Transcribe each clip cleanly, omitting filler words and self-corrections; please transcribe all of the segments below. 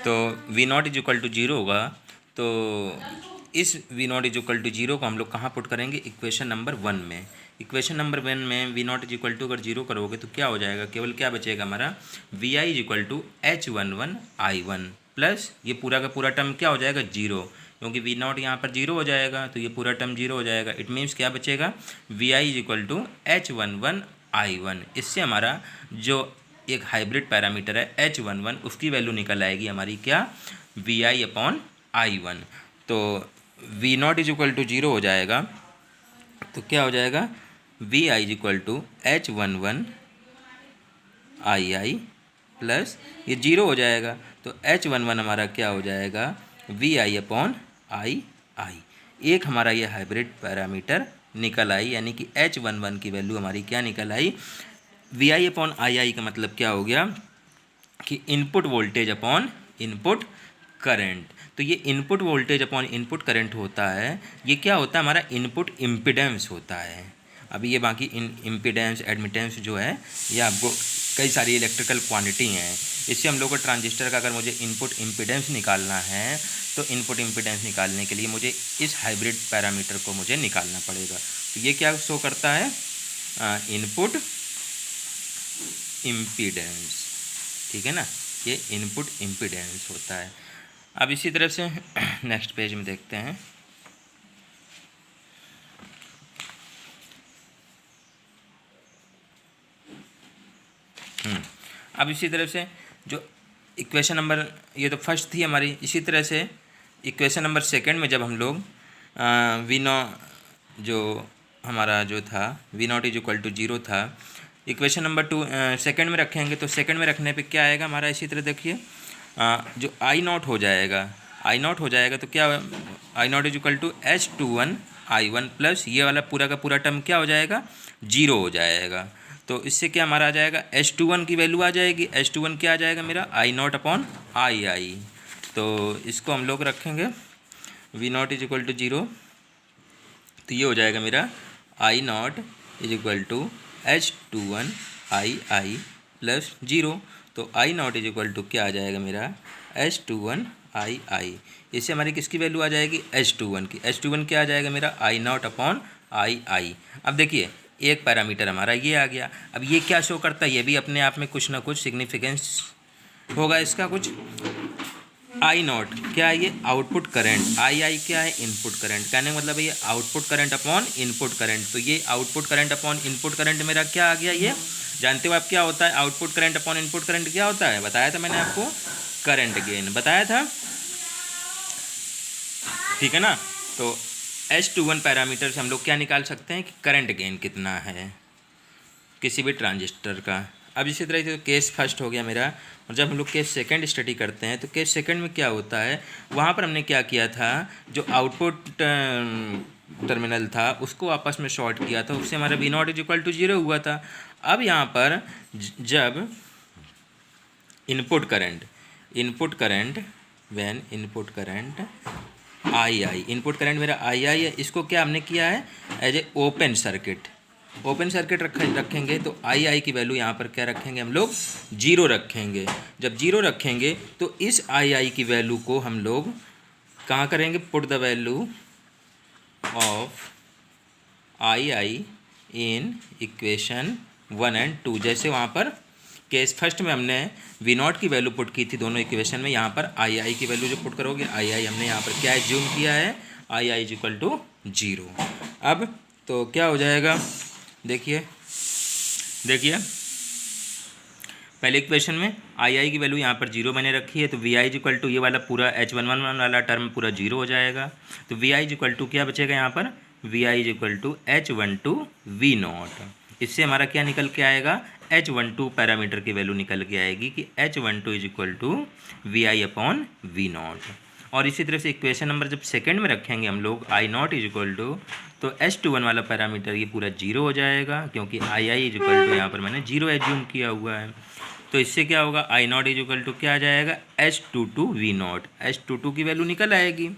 तो V naught is equal to zero होगा। तो इस V naught is equal to zero को हम लोग कहाँ पुट करेंगे, इक्वेशन नंबर 1 में। इक्वेशन नंबर 1 में V naught is equal to अगर जीरो करोगे तो क्या हो जाएगा, केवल क्या बचेगा हमारा, V I is equal to H11I1 plus ये पूरा का पूरा टर्म क्या हो जाएगा, जीरो, क्योंकि वी नॉट यहाँ पर जीरो हो जाएगा तो ये पूरा टर्म जीरो हो जाएगा। इट मीन्स क्या बचेगा, V I is equal to H11I1। इससे हमारा जो एक हाइब्रिड पैरामीटर है H11 उसकी वैल्यू निकल आएगी हमारी क्या, वी आई अपॉन I1। तो V naught is equal to zero हो जाएगा तो क्या हो जाएगा, V I is equal to H11II plus ये जीरो हो जाएगा तो H11 हमारा क्या हो जाएगा, वी आई अपॉन आई। एक हमारा ये हाइब्रिड पैरामीटर निकल आई, यानी कि H11 की वैल्यू हमारी क्या निकल आई, वी आई अपॉन आई का मतलब क्या हो गया कि input voltage upon input current. तो ये input voltage upon input current होता है, ये क्या होता है, हमारा इनपुट इम्पिडेंस होता है। अभी ये बाकी इम्पिडेंस एडमिटेंस जो है ये आपको कई सारी इलेक्ट्रिकल क्वांटिटी हैं। इससे हम लोग को ट्रांजिस्टर का अगर मुझे इनपुट इम्पिडेंस निकालना है तो इनपुट इम्पिडेंस निकालने के लिए मुझे इस हाइब्रिड पैरामीटर को मुझे निकालना पड़ेगा। तो ये क्या शो करता है, इनपुट इम्पिडेंस, ठीक है ना, ये इनपुट इम्पिडेंस होता है। अब इसी तरह से नेक्स्ट पेज में देखते हैं। अब इसी तरह से जो इक्वेशन नंबर, ये तो फर्स्ट थी हमारी, इसी तरह से इक्वेशन नंबर सेकंड में जब हम लोग वी नॉ जो हमारा जो था V naught is equal to zero था, इक्वेशन नंबर 2 सेकंड में रखेंगे तो सेकंड में रखने पे क्या आएगा हमारा, इसी तरह देखिए जो आई नॉट हो जाएगा, आई नॉट हो जाएगा तो क्या, I naught is equal to H21I1 plus ये वाला पूरा का पूरा टर्म क्या हो जाएगा, जीरो हो जाएगा। तो इससे क्या हमारा आ जाएगा, H21 की वैल्यू आ जाएगी, H21 क्या आ जाएगा मेरा, आई नॉट अपॉन आई। तो इसको हम लोग रखेंगे V naught is equal to zero, तो ये हो जाएगा मेरा I naught is equal to H21I plus zero. तो I naught is equal to क्या आ जाएगा मेरा, H21I। इससे हमारी किसकी वैल्यू आ जाएगी, H21 की। H21 क्या आ जाएगा मेरा, आई नॉट अपॉन आई। अब देखिए एक पैरामीटर हमारा ये आ गया। अब ये क्या शो करता है, ये भी अपने आप में कुछ ना कुछ सिग्निफिकेंस होगा इसका कुछ। आई नॉट क्या है, ये आउटपुट करंट, आई क्या है, इनपुट करंट। कहने का मतलब है ये output current upon input current. तो ये output current upon input current मेरा क्या आ गया, ये जानते हो आप क्या होता है, output current upon input current क्या होता है, बताया था मैंने आपको, करंट गेन बताया था, ठीक है ना। तो H21 पैरामीटर से हम लोग क्या निकाल सकते हैं कि करंट गेन कितना है किसी भी ट्रांजिस्टर का। अब इसी तरह से केस फर्स्ट हो गया मेरा, और जब हम लोग केस सेकंड स्टडी करते हैं तो केस सेकंड में क्या होता है, वहाँ पर हमने क्या किया था, जो आउटपुट टर्मिनल था उसको आपस में शॉर्ट किया था, उससे हमारा V naught is equal to zero हुआ था। अब यहाँ पर जब input current when input current I input current मेरा आई है, इसको क्या हमने किया है एज ए ओपन सर्किट रखेंगे तो आई की वैल्यू यहाँ पर क्या रखेंगे हम लोग, जीरो रखेंगे। जब जीरो रखेंगे तो इस आई की वैल्यू को हम लोग कहाँ करेंगे, put the value of I in equation 1 और 2। जैसे वहाँ पर केस फर्स्ट में हमने वी नॉट की वैल्यू पुट की थी दोनों इक्वेशन में, यहाँ पर आई की वैल्यू जो पुट करोगे, आई हमने यहाँ पर क्या एज्यूम किया है, आई इज इक्वल टू जीरो। अब तो क्या हो जाएगा, देखिए पहले इक्वेशन में आई की वैल्यू यहाँ पर जीरो मैंने रखी है, तो V I is equal to ये वाला पूरा H11 वाला टर्म पूरा जीरो हो जाएगा। तो V I is equal to क्या बचेगा यहाँ पर, V I is equal to H12 V naught. इससे हमारा क्या निकल के आएगा, H12 पैरामीटर की वैल्यू निकल के आएगी कि H12 is equal to V I upon V naught. और इसी तरह से इक्वेशन नंबर जब सेकंड में रखेंगे हम लोग आई नॉट इज इक्वल टू, तो H21 वाला पैरामीटर ये पूरा जीरो हो जाएगा, क्योंकि आई इज इक्वल टू यहाँ पर मैंने जीरो एज्यूम किया हुआ है। तो इससे क्या होगा, आई नॉट इज इक्वल टू क्या आ जाएगा, H22 V नॉट। H22 की वैल्यू निकल आएगी,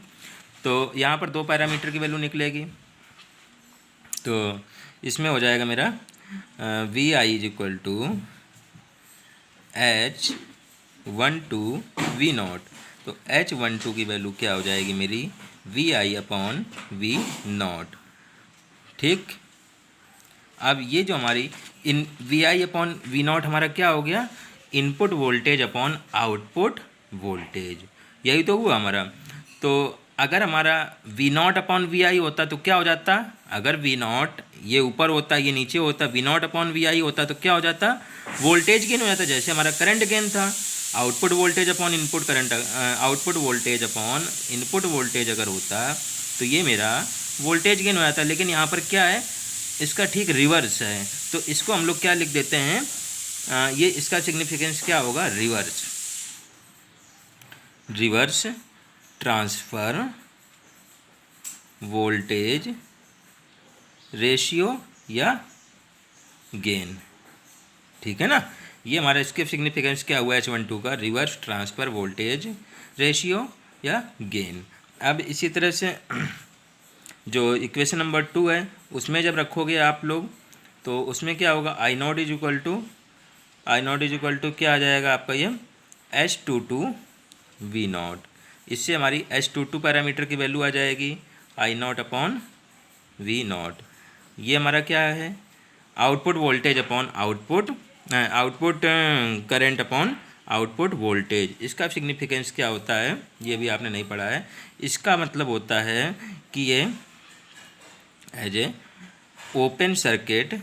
तो यहाँ पर दो पैरामीटर की वैल्यू निकलेगी। तो इसमें हो जाएगा मेरा V I is equal to V0। तो H12 की वैल्यू क्या हो जाएगी मेरी, VI/V0। ठीक। अब ये जो हमारी इन VI/V0 हमारा क्या हो गया, input voltage upon output voltage, यही तो हुआ हमारा। तो अगर हमारा V0/VI होता तो क्या हो जाता, अगर V0 ये ऊपर होता ये नीचे होता, V0/VI होता तो क्या हो जाता, वोल्टेज गेन हो जाता, जैसे हमारा करंट गेन था। Output voltage upon input current, output voltage upon input voltage अगर होता तो ये मेरा वोल्टेज गेन हो जाता। लेकिन यहाँ पर क्या है, इसका ठीक रिवर्स है। तो इसको हम लोग क्या लिख देते हैं, ये इसका सिग्निफिकेंस क्या होगा, रिवर्स ट्रांसफ़र वोल्टेज रेशियो या गेन। ठीक है ना, ये हमारा इसके सिग्निफिकेंस क्या हुआ H12 का, रिवर्स ट्रांसफ़र वोल्टेज रेशियो या गेन। अब इसी तरह से जो इक्वेशन नंबर 2 है उसमें जब रखोगे आप लोग तो उसमें क्या होगा, I0 इज इक्वल टू क्या आ जाएगा आपका ये H22 V0। इससे हमारी H22 पैरामीटर की वैल्यू आ जाएगी I0/V0। ये हमारा क्या है, output voltage upon output current upon output voltage. इसका सिग्निफिकेंस क्या होता है ये भी आपने नहीं पढ़ा है। इसका मतलब होता है कि ये as a open circuit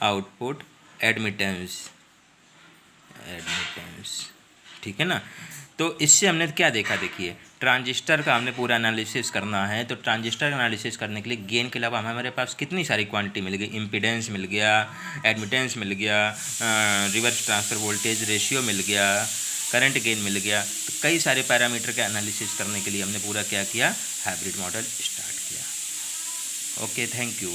output admittance. ठीक है ना। तो इससे हमने क्या देखा, देखिए ट्रांजिस्टर का हमने पूरा एनालिसिस करना है। तो ट्रांजिस्टर एनालिसिस करने के लिए गेन के अलावा हमारे पास कितनी सारी क्वांटिटी मिल गई, इम्पीडेंस मिल गया, एडमिटेंस मिल गया, रिवर्स ट्रांसफ़र वोल्टेज रेशियो मिल गया, करंट गेन मिल गया। तो कई सारे पैरामीटर का एनालिसिस करने के लिए हमने पूरा क्या किया, हाइब्रिड मॉडल स्टार्ट किया। Okay, thank you.